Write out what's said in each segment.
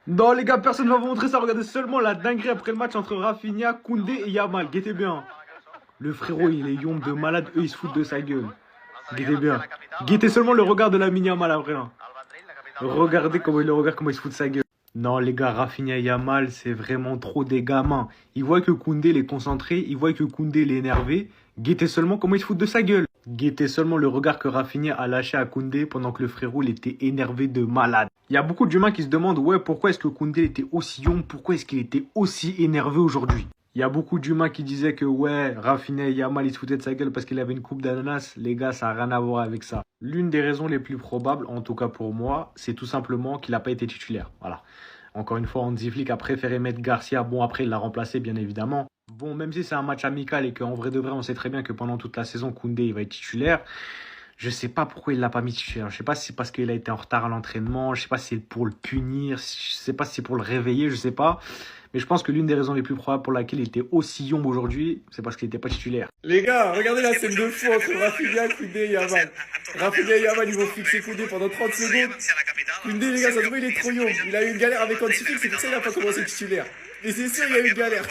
Non les gars, personne va vous montrer ça. Regardez seulement la dinguerie après le match entre Rafinha, Koundé et Yamal. Guettez bien. Le frérot, il est yombe de malade. Eux, ils se foutent de sa gueule. Guettez bien. Guettez seulement le regard de la Yamal après. Hein. Regardez comment il le regarde, comment il se fout de sa gueule. Non les gars, Rafinha et Yamal, c'est vraiment trop des gamins. Ils voient que Koundé est concentré, ils voient que Koundé est énervé. Guettez seulement comment il se fout de sa gueule. Guettez seulement le regard que Rafinha a lâché à Koundé pendant que le frérot il était énervé de malade. Il y a beaucoup d'humains qui se demandent ouais, pourquoi est-ce que Koundé était aussi young, pourquoi est-ce qu'il était aussi énervé aujourd'hui. Il y a beaucoup d'humains qui disaient que ouais, Rafinha et Yamal ils se foutaient de sa gueule parce qu'il avait une coupe d'ananas. Les gars, ça n'a rien à voir avec ça. L'une des raisons les plus probables, en tout cas pour moi, c'est tout simplement qu'il n'a pas été titulaire. Voilà. Encore une fois, Hansi Flick a préféré mettre Garcia. Bon, après, il l'a remplacé, bien évidemment. Bon, même si c'est un match amical et qu'en vrai de vrai, on sait très bien que pendant toute la saison, Koundé il va être titulaire. Je sais pas pourquoi il l'a pas mis titulaire. Je sais pas si c'est parce qu'il a été en retard à l'entraînement. Je sais pas si c'est pour le punir. Je sais pas si c'est pour le réveiller. Je sais pas. Mais je pense que l'une des raisons les plus probables pour laquelle il était aussi young aujourd'hui, c'est parce qu'il n'était pas titulaire. Les gars, regardez la scène de fou entre Rafinha, Koundé et Yamal. Rafinha et Yamal, ils vont fixer Koundé pendant 30 secondes. Koundé, les gars, ça se voit, il est trop young. Il a eu une galère avec Hansi Flick, c'est pour ça qu'il n'a pas commencé titulaire. Et c'est sûr, il y a eu une galère.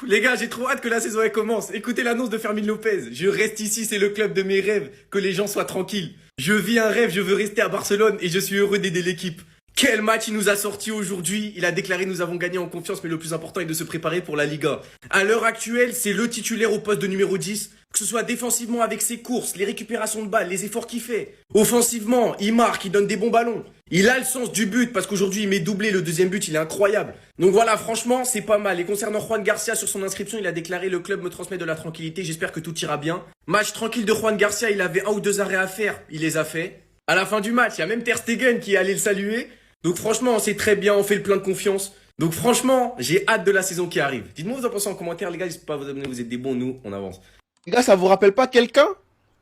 Les gars, j'ai trop hâte que la saison elle commence. Écoutez l'annonce de Fermin Lopez. Je reste ici, c'est le club de mes rêves. Que les gens soient tranquilles. Je vis un rêve, je veux rester à Barcelone et je suis heureux d'aider l'équipe. Quel match il nous a sorti aujourd'hui. Il a déclaré nous avons gagné en confiance, mais le plus important est de se préparer pour la Liga. À l'heure actuelle, c'est le titulaire au poste de numéro 10. Que ce soit défensivement avec ses courses, les récupérations de balles, les efforts qu'il fait. Offensivement, il marque, il donne des bons ballons. Il a le sens du but parce qu'aujourd'hui il met doublé, le deuxième but il est incroyable. Donc voilà, franchement c'est pas mal. Et concernant Juan Garcia, sur son inscription il a déclaré le club me transmet de la tranquillité, j'espère que tout ira bien. Match tranquille de Juan Garcia, il avait un ou deux arrêts à faire, il les a fait. À la fin du match, il y a même Ter Stegen qui est allé le saluer. Donc franchement c'est très bien, on fait le plein de confiance. Donc franchement j'ai hâte de la saison qui arrive. Dites-moi vous en pensez en commentaire les gars, n'hésitez pas à vous abonner, vous êtes des bons, nous on avance. Les gars, ça vous rappelle pas quelqu'un?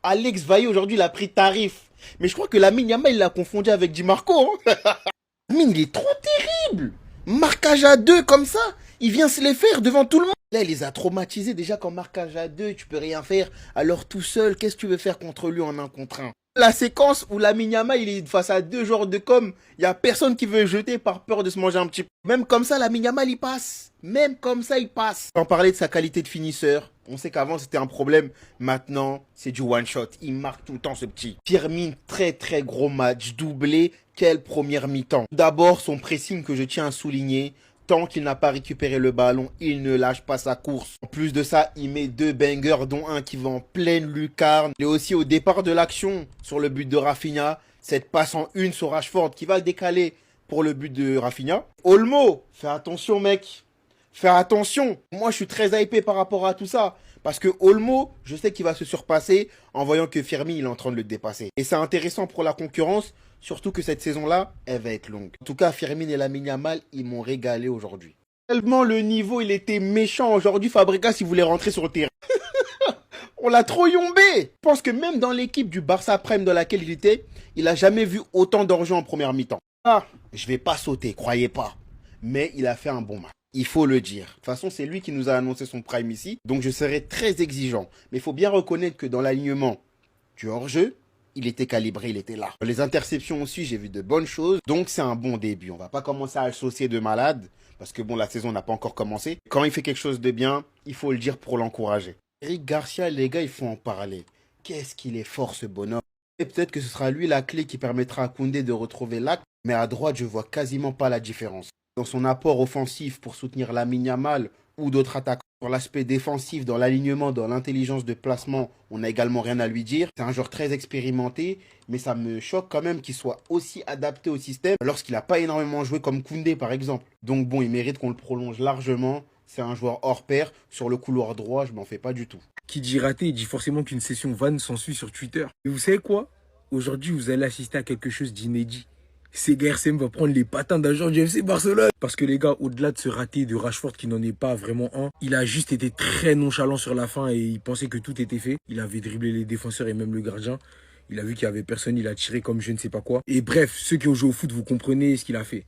Alex Vaillé, aujourd'hui, il a pris tarif. Mais je crois que Lamine Yamal, il l'a confondu avec Di Marco. Hein. Lamine, il est trop terrible. Marquage à deux comme ça, il vient se les faire devant tout le monde. Là, il les a traumatisés. Déjà, quand marquage à deux, tu peux rien faire. Alors tout seul, qu'est-ce que tu veux faire contre lui en un contre un? La séquence où Lamine Yamal, il est face à deux joueurs de com, il y a personne qui veut le jeter par peur de se manger un petit peu. Même comme ça, Lamine Yamal, il passe. Même comme ça, il passe. Sans parler de sa qualité de finisseur. On sait qu'avant, c'était un problème. Maintenant, c'est du one-shot. Il marque tout le temps, ce petit. Firmine, très très gros match. Doublé. Quelle première mi-temps. D'abord, son pressing que je tiens à souligner. Tant qu'il n'a pas récupéré le ballon, il ne lâche pas sa course. En plus de ça, il met deux bangers, dont un qui va en pleine lucarne. Et aussi au départ de l'action, sur le but de Rafinha, cette passe en une sur Rashford qui va le décaler pour le but de Rafinha. Olmo, fais attention mec. Fais attention. Moi, je suis très hypé par rapport à tout ça. Parce que Olmo, je sais qu'il va se surpasser en voyant que Firmine, il est en train de le dépasser. Et c'est intéressant pour la concurrence, surtout que cette saison-là, elle va être longue. En tout cas, Firmine et Lamine Yamal, ils m'ont régalé aujourd'hui. Tellement le niveau, il était méchant. Aujourd'hui, Fabregas, il voulait rentrer sur le terrain. On l'a trop yombé. Je pense que même dans l'équipe du Barça Prime dans laquelle il était, il a jamais vu autant d'argent en première mi-temps. Ah, je vais pas sauter, croyez pas. Mais il a fait un bon match. Il faut le dire. De toute façon, c'est lui qui nous a annoncé son prime ici. Donc, je serai très exigeant. Mais il faut bien reconnaître que dans l'alignement du hors-jeu, il était calibré, il était là. Dans les interceptions aussi, j'ai vu de bonnes choses. Donc, c'est un bon début. On va pas commencer à le saucer de malade. Parce que bon, la saison n'a pas encore commencé. Quand il fait quelque chose de bien, il faut le dire pour l'encourager. Eric Garcia, les gars, il faut en parler. Qu'est-ce qu'il est fort, ce bonhomme. Et peut-être que ce sera lui la clé qui permettra à Koundé de retrouver l'acte. Mais à droite, je vois quasiment pas la différence. Dans son apport offensif pour soutenir Lamine Yamal ou d'autres attaquants. Sur l'aspect défensif, dans l'alignement, dans l'intelligence de placement, on n'a également rien à lui dire. C'est un joueur très expérimenté, mais ça me choque quand même qu'il soit aussi adapté au système lorsqu'il n'a pas énormément joué comme Koundé par exemple. Donc bon, il mérite qu'on le prolonge largement. C'est un joueur hors pair. Sur le couloir droit, je m'en fais pas du tout. Qui dit raté, il dit forcément qu'une session vanne s'ensuit sur Twitter. Et vous savez quoi? Aujourd'hui, vous allez assister à quelque chose d'inédit. CGRCM va prendre les patins d'un joueur du FC Barcelone. Parce que les gars, au-delà de ce raté de Rashford qui n'en est pas vraiment un, il a juste été très nonchalant sur la fin et il pensait que tout était fait. Il avait dribblé les défenseurs et même le gardien. Il a vu qu'il n'y avait personne, il a tiré comme je ne sais pas quoi. Et bref, ceux qui ont joué au foot, vous comprenez ce qu'il a fait.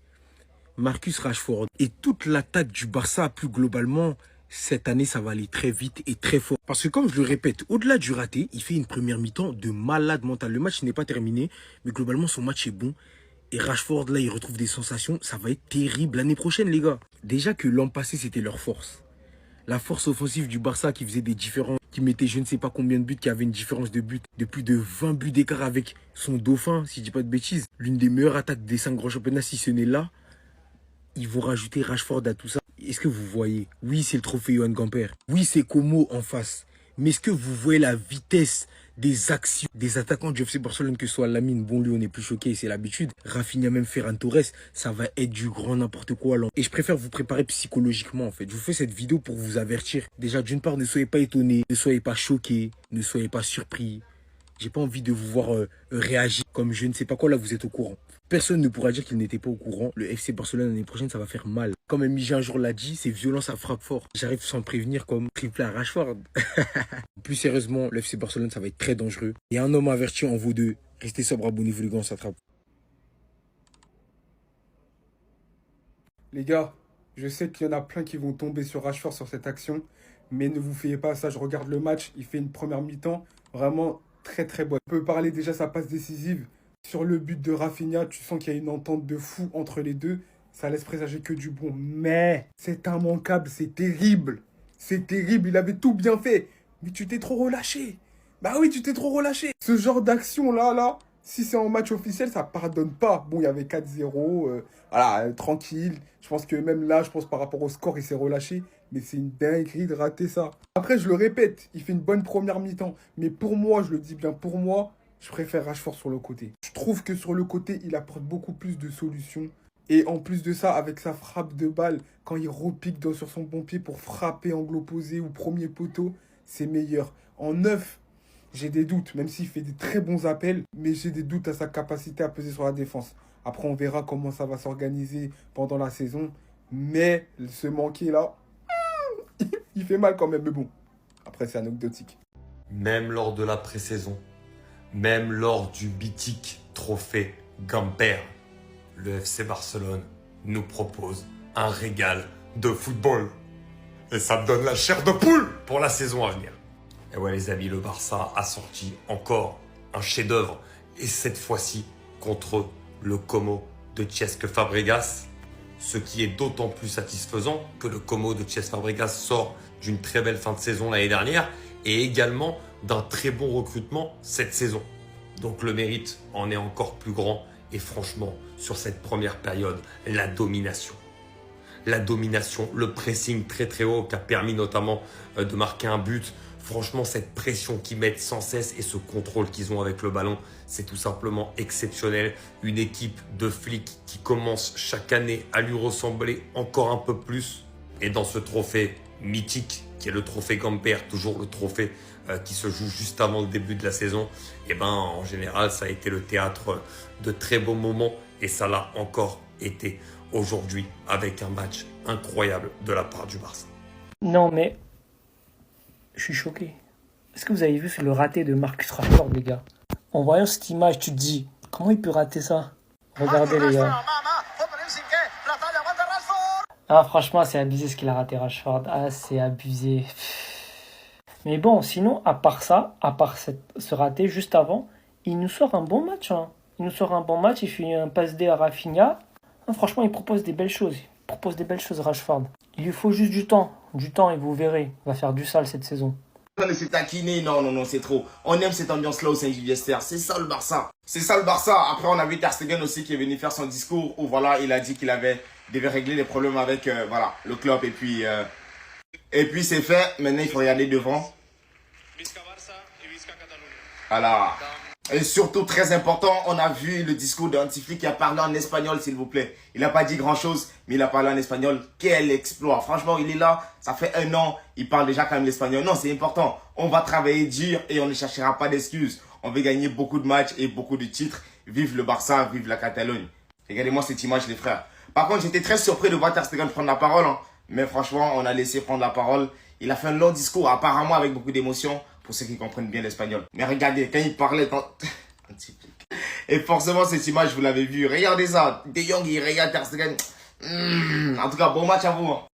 Marcus Rashford et toute l'attaque du Barça plus globalement, cette année, ça va aller très vite et très fort. Parce que comme je le répète, au-delà du raté, il fait une première mi-temps de malade mental. Le match n'est pas terminé, mais globalement, son match est bon. Et Rashford, là, il retrouve des sensations. Ça va être terrible l'année prochaine, les gars. Déjà que l'an passé, c'était leur force. La force offensive du Barça qui faisait des différences, qui mettait je ne sais pas combien de buts, qui avait une différence de but de plus de 20 buts d'écart avec son dauphin, si je dis pas de bêtises. L'une des meilleures attaques des 5 grands championnats, si ce n'est là. Ils vont rajouter Rashford à tout ça. Est-ce que vous voyez? Oui, c'est le trophée Johan Gamper. Oui, c'est Como en face. Mais est-ce que vous voyez la vitesse des actions des attaquants du FC Barcelone, que ce soit Lamine, bon lui on est plus choqué, c'est l'habitude. Rafinha, même Ferran Torres, ça va être du grand n'importe quoi. Et je préfère vous préparer psychologiquement en fait. Je vous fais cette vidéo pour vous avertir. Déjà d'une part, ne soyez pas étonnés, ne soyez pas choqués, ne soyez pas surpris. J'ai pas envie de vous voir réagir comme je ne sais pas quoi, là vous êtes au courant. Personne ne pourra dire qu'il n'était pas au courant. Le FC Barcelone l'année prochaine, ça va faire mal. Comme MJ un jour l'a dit, c'est violence à frappe fort. J'arrive sans prévenir comme triple à Rashford. Plus sérieusement, le FC Barcelone, ça va être très dangereux. Et un homme averti en vaut deux. Restez sobre, abonnez-vous les gars, on s'attrape. Les gars, je sais qu'il y en a plein qui vont tomber sur Rashford sur cette action. Mais ne vous fiez pas à ça, je regarde le match. Il fait une première mi-temps vraiment très très bonne. On peut parler déjà sa passe décisive. Sur le but de Rafinha, tu sens qu'il y a une entente de fou entre les deux. Ça laisse présager que du bon. Mais c'est immanquable, c'est terrible. C'est terrible, il avait tout bien fait. Mais tu t'es trop relâché. Bah oui, tu t'es trop relâché. Ce genre d'action-là, si c'est en match officiel, ça pardonne pas. Bon, il y avait 4-0, voilà, tranquille. Je pense que même là, par rapport au score, il s'est relâché. Mais c'est une dinguerie de rater ça. Après, je le répète, il fait une bonne première mi-temps. Mais pour moi, je le dis bien, pour moi, je préfère Rashford sur le côté. Je trouve que sur le côté, il apporte beaucoup plus de solutions. Et en plus de ça, avec sa frappe de balle, quand il repique sur son bon pied pour frapper angle opposé ou premier poteau, c'est meilleur. En neuf, j'ai des doutes, même s'il fait des très bons appels, mais j'ai des doutes à sa capacité à peser sur la défense. Après, on verra comment ça va s'organiser pendant la saison. Mais ce manqué là, il fait mal quand même. Mais bon, après c'est anecdotique. Même lors de la pré-saison, même lors du mythique trophée Gamper, le FC Barcelone nous propose un régal de football. Et ça me donne la chair de poule pour la saison à venir. Et ouais les amis, le Barça a sorti encore un chef-d'œuvre. Et cette fois-ci contre le Como de Cesc Fabregas. Ce qui est d'autant plus satisfaisant que le Como de Cesc Fabregas sort d'une très belle fin de saison l'année dernière. Et également d'un très bon recrutement cette saison. Donc le mérite en est encore plus grand. Et franchement, sur cette première période, la domination. La domination, le pressing très très haut qui a permis notamment de marquer un but. Franchement, cette pression qu'ils mettent sans cesse et ce contrôle qu'ils ont avec le ballon, c'est tout simplement exceptionnel. Une équipe de flics qui commence chaque année à lui ressembler encore un peu plus. Et dans ce trophée mythique, qui est le trophée Gamper, toujours le trophée qui se joue juste avant le début de la saison, et ben en général, ça a été le théâtre de très beaux moments et ça l'a encore été aujourd'hui avec un match incroyable de la part du Barça. Non mais, je suis choqué. Est-ce que vous avez vu le raté de Marcus Rashford, les gars? En voyant cette image, tu te dis, comment il peut rater ça? Regardez les gars. Ah franchement, c'est abusé ce qu'il a raté Rashford. Ah c'est abusé. Mais bon, sinon, à part ça, ce raté juste avant, il nous sort un bon match. Hein. Il nous sort un bon match, il fait un passe D à Rafinha. Ah, franchement, il propose des belles choses. Il propose des belles choses, Rashford. Il lui faut juste du temps. Du temps, et vous verrez. Il va faire du sale cette saison. On s'est taquiné, non, c'est trop. On aime cette ambiance-là au Saint-Gilles-Esther. C'est ça le Barça. C'est ça le Barça. Après, on a vu Ter Stegen aussi qui est venu faire son discours où voilà, il a dit qu'il devait régler les problèmes avec voilà, le club. Et puis c'est fait. Maintenant, il faut regarder devant. Voilà. Et surtout, très important, on a vu le discours d'un petit flic qui a parlé en espagnol, s'il vous plaît. Il n'a pas dit grand-chose, mais il a parlé en espagnol. Quel exploit. Franchement, il est là, ça fait 1 an, il parle déjà quand même l'espagnol. Non, c'est important. On va travailler dur et on ne cherchera pas d'excuses. On veut gagner beaucoup de matchs et beaucoup de titres. Vive le Barça, vive la Catalogne. Regardez-moi cette image, les frères. Par contre, j'étais très surpris de voir Ter Stegen prendre la parole. Hein. Mais franchement, on a laissé prendre la parole. Il a fait un long discours, apparemment avec beaucoup d'émotion. Pour ceux qui comprennent bien l'espagnol. Mais regardez, quand il parlait, et forcément, cette image, vous l'avez vue. Regardez ça. De Jong, il regarde Ter Stegen. En tout cas, bon match à vous. Hein.